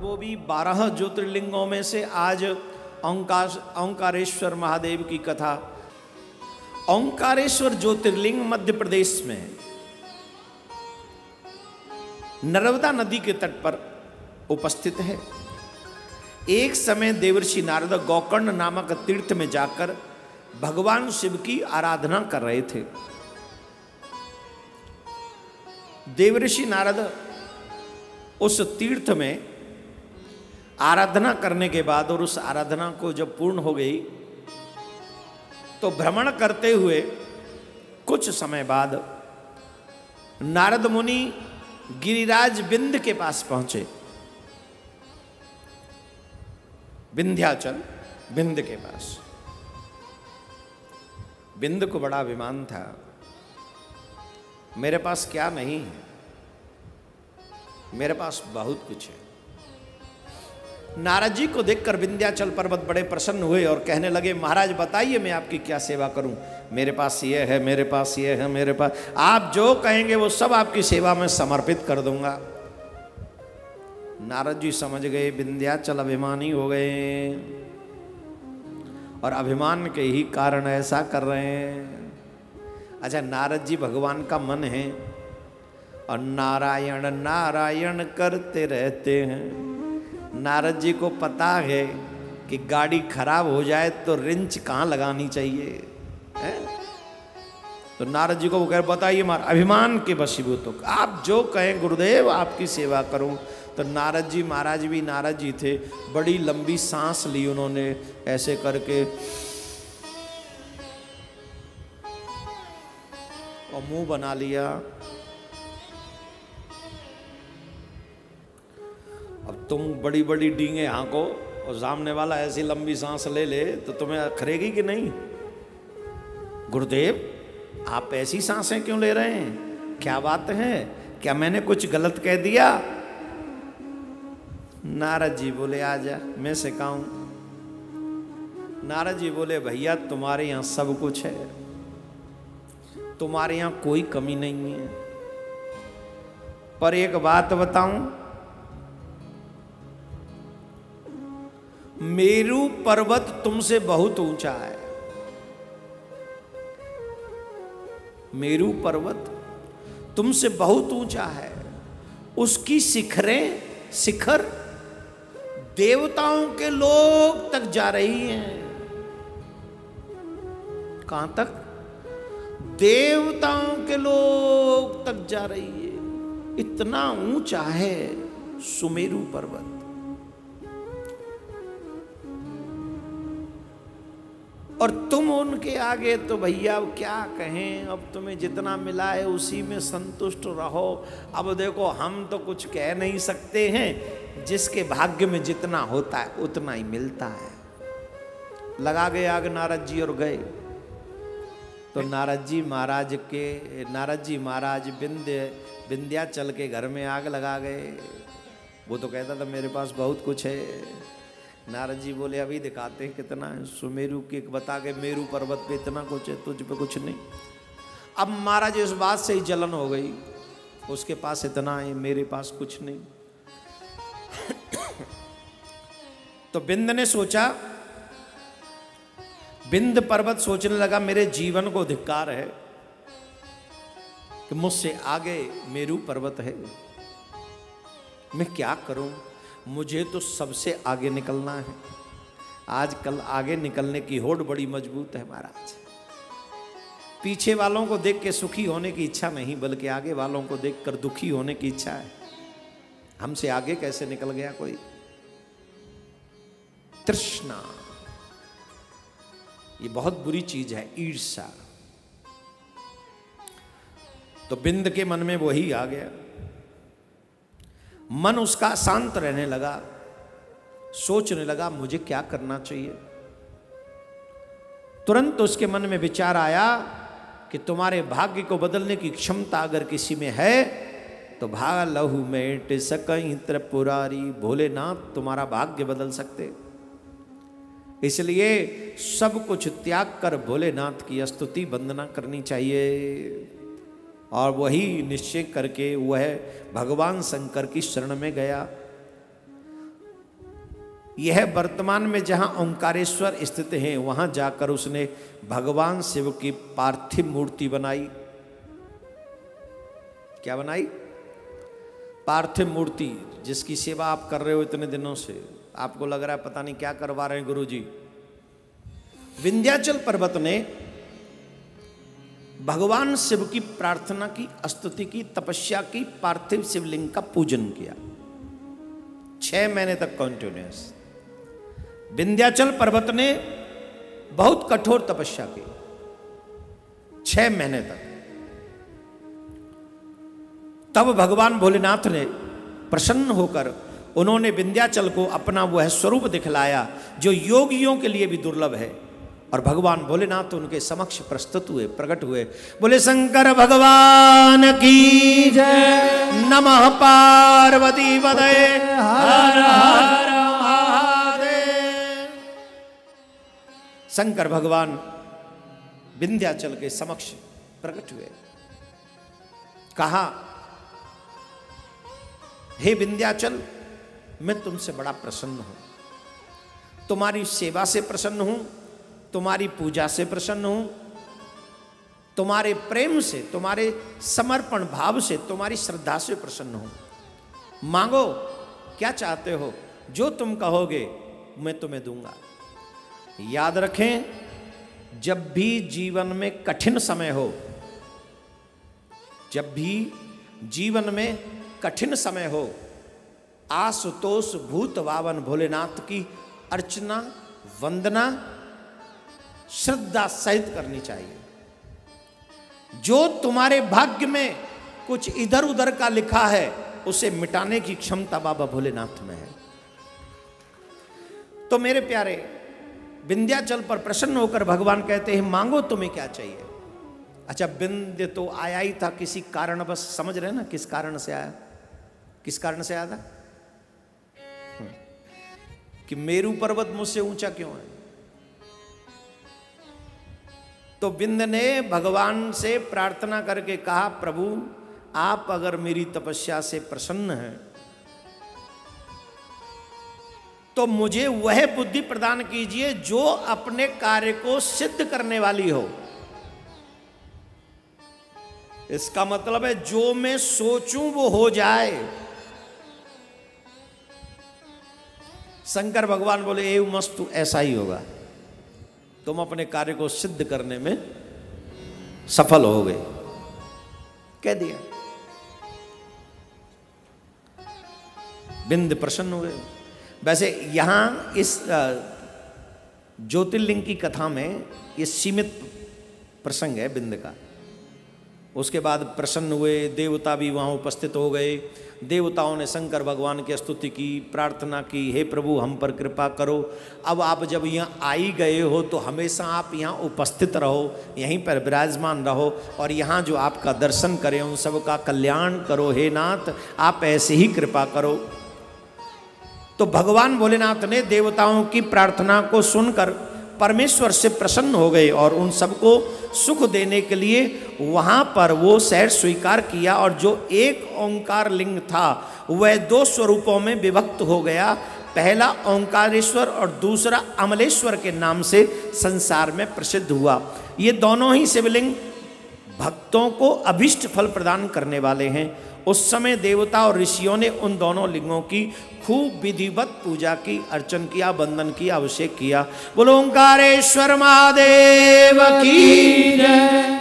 वो भी 12 ज्योतिर्लिंगों में से आज ओंकारेश्वर महादेव की कथा। ओंकारेश्वर ज्योतिर्लिंग मध्य प्रदेश में है, नर्मदा नदी के तट पर उपस्थित है। एक समय देवर्षि नारद गोकर्ण नामक तीर्थ में जाकर भगवान शिव की आराधना कर रहे थे। देवर्षि नारद उस तीर्थ में आराधना करने के बाद और उस आराधना को जब पूर्ण हो गई तो भ्रमण करते हुए कुछ समय बाद नारद मुनि गिरिराज बिंद के पास पहुंचे। विंध्याचल बिंद के पास। बिंद को बड़ा अभिमान था, मेरे पास क्या नहीं है, मेरे पास बहुत कुछ है। नारद जी को देखकर विंध्याचल पर्वत बड़े प्रसन्न हुए और कहने लगे, महाराज बताइए मैं आपकी क्या सेवा करूं। मेरे पास ये है, मेरे पास ये है, मेरे पास, आप जो कहेंगे वो सब आपकी सेवा में समर्पित कर दूंगा। नारद जी समझ गए विंध्याचल अभिमानी हो गए और अभिमान के ही कारण ऐसा कर रहे हैं। अच्छा, नारद जी भगवान का मन है और नारायण नारायण करते रहते हैं। नारद जी को पता है कि गाड़ी खराब हो जाए तो रिंच कहाँ लगानी चाहिए है? तो नारद जी को वो कह बताइए महाराज, अभिमान के वशीभूत हो, आप जो कहें गुरुदेव आपकी सेवा करूं। तो नारद जी, महाराज भी नारद जी थे, बड़ी लंबी सांस ली उन्होंने ऐसे करके और मुंह बना लिया। अब तुम बड़ी बड़ी डींगे हाँको और सामने वाला ऐसी लंबी सांस ले ले तो तुम्हें अखरेगी कि नहीं? गुरुदेव आप ऐसी सांसें क्यों ले रहे हैं, क्या बात है, क्या मैंने कुछ गलत कह दिया? नारद जी बोले आजा मैं सिखाऊं। नारद जी बोले भैया तुम्हारे यहां सब कुछ है, तुम्हारे यहां कोई कमी नहीं है, पर एक बात बताऊं, मेरू पर्वत तुमसे बहुत ऊंचा है। मेरू पर्वत तुमसे बहुत ऊंचा है, उसकी शिखर देवताओं के लोक तक जा रही हैं। कहां तक? देवताओं के लोक तक जा रही है, इतना ऊंचा है सुमेरु पर्वत। और तुम उनके आगे तो भैया क्या कहें, अब तुम्हें जितना मिला है उसी में संतुष्ट रहो। अब देखो हम तो कुछ कह नहीं सकते हैं, जिसके भाग्य में जितना होता है उतना ही मिलता है। लगा गए आग नारद जी और गए। तो नारद जी महाराज विंध्याचल के घर में आग लगा गए। वो तो कहता था मेरे पास बहुत कुछ है। नारद जी बोले अभी दिखाते हैं कितना है। सुमेरु के बता के मेरू पर्वत पे इतना कुछ है, तुझ पे कुछ नहीं। अब महाराज इस बात से ही जलन हो गई, उसके पास इतना है मेरे पास कुछ नहीं। तो बिंद ने सोचा, बिंद पर्वत सोचने लगा मेरे जीवन को धिक्कार है कि मुझसे आगे मेरू पर्वत है, मैं क्या करूं, मुझे तो सबसे आगे निकलना है। आजकल आगे निकलने की होड़ बड़ी मजबूत है महाराज। पीछे वालों को देख के सुखी होने की इच्छा नहीं, बल्कि आगे वालों को देखकर दुखी होने की इच्छा है। हमसे आगे कैसे निकल गया कोई? तृष्णा, ये बहुत बुरी चीज है, ईर्ष्या। तो बिंद के मन में वही आ गया। मन उसका शांत रहने लगा, सोचने लगा मुझे क्या करना चाहिए। तुरंत उसके मन में विचार आया कि तुम्हारे भाग्य को बदलने की क्षमता अगर किसी में है तो भाग लहू मेट सकई त्रिपुरारी, भोलेनाथ तुम्हारा भाग्य बदल सकते। इसलिए सब कुछ त्याग कर भोलेनाथ की स्तुति वंदना करनी चाहिए। और वही निश्चय करके वह भगवान शंकर की शरण में गया। यह वर्तमान में जहां ओंकारेश्वर स्थित है वहां जाकर उसने भगवान शिव की पार्थिव मूर्ति बनाई। क्या बनाई? पार्थिव मूर्ति, जिसकी सेवा आप कर रहे हो इतने दिनों से। आपको लग रहा है पता नहीं क्या करवा रहे हैं गुरुजी। विंध्याचल पर्वत ने भगवान शिव की प्रार्थना की, स्तुति की, तपस्या की, पार्थिव शिवलिंग का पूजन किया 6 महीने तक कंटिन्यूअस। विंध्याचल पर्वत ने बहुत कठोर तपस्या की 6 महीने तक। तब भगवान भोलेनाथ ने प्रसन्न होकर उन्होंने विंध्याचल को अपना वह स्वरूप दिखलाया जो योगियों के लिए भी दुर्लभ है। और भगवान भोलेनाथ उनके समक्ष प्रस्तुत हुए, प्रकट हुए। बोले शंकर भगवान की जय। नमः पार्वती पतये हर हर महादेव। शंकर भगवान विंध्याचल के समक्ष प्रकट हुए। कहा, हे विंध्याचल, मैं तुमसे बड़ा प्रसन्न हूं, तुम्हारी सेवा से प्रसन्न हूं, तुम्हारी पूजा से प्रसन्न हूं, तुम्हारे प्रेम से, तुम्हारे समर्पण भाव से, तुम्हारी श्रद्धा से प्रसन्न हूं। मांगो, क्या चाहते हो, जो तुम कहोगे मैं तुम्हें दूंगा। याद रखें, जब भी जीवन में कठिन समय हो, जब भी जीवन में कठिन समय हो, आशुतोष भूत वावन भोलेनाथ की अर्चना, वंदना श्रद्धा सहित करनी चाहिए। जो तुम्हारे भाग्य में कुछ इधर उधर का लिखा है उसे मिटाने की क्षमता बाबा भोलेनाथ में है। तो मेरे प्यारे, विंध्याचल पर प्रसन्न होकर भगवान कहते हैं, मांगो तुम्हें क्या चाहिए। अच्छा, विंध्य तो आया ही था किसी कारण, बस समझ रहे ना किस कारण से आया। किस कारण से आया था? कि मेरू पर्वत मुझसे ऊंचा क्यों है। तो विंध्य ने भगवान से प्रार्थना करके कहा, प्रभु आप अगर मेरी तपस्या से प्रसन्न हैं तो मुझे वह बुद्धि प्रदान कीजिए जो अपने कार्य को सिद्ध करने वाली हो। इसका मतलब है जो मैं सोचूं वो हो जाए। शंकर भगवान बोले, ए मस्तु, ऐसा ही होगा, तुम अपने कार्य को सिद्ध करने में सफल हो गए। कह दिया। विंध्य प्रसन्न हुए। वैसे यहां इस ज्योतिर्लिंग की कथा में ये सीमित प्रसंग है विंध्य का। उसके बाद प्रसन्न हुए, देवता भी वहाँ उपस्थित हो गए। देवताओं ने शंकर भगवान की स्तुति की, प्रार्थना की, हे प्रभु हम पर कृपा करो। अब आप जब यहाँ आ ही गए हो तो हमेशा आप यहाँ उपस्थित रहो, यहीं पर विराजमान रहो और यहाँ जो आपका दर्शन करें उन सबका कल्याण करो। हे नाथ, आप ऐसे ही कृपा करो। तो भगवान भोलेनाथ ने देवताओं की प्रार्थना को सुनकर परमेश्वर से प्रसन्न हो गए और उन सबको सुख देने के लिए वहाँ पर वो शहर स्वीकार किया। और जो एक ओंकार लिंग था वह 2 स्वरूपों में विभक्त हो गया। पहला ओंकारेश्वर और दूसरा अमलेश्वर के नाम से संसार में प्रसिद्ध हुआ। ये दोनों ही शिवलिंग भक्तों को अभिष्ट फल प्रदान करने वाले हैं। उस समय देवता और ऋषियों ने उन दोनों लिंगों की खूब विधिवत पूजा की, अर्चन किया, वंदन किया, अभिषेक किया। बोलो ओंकारेश्वर महादेव की जय।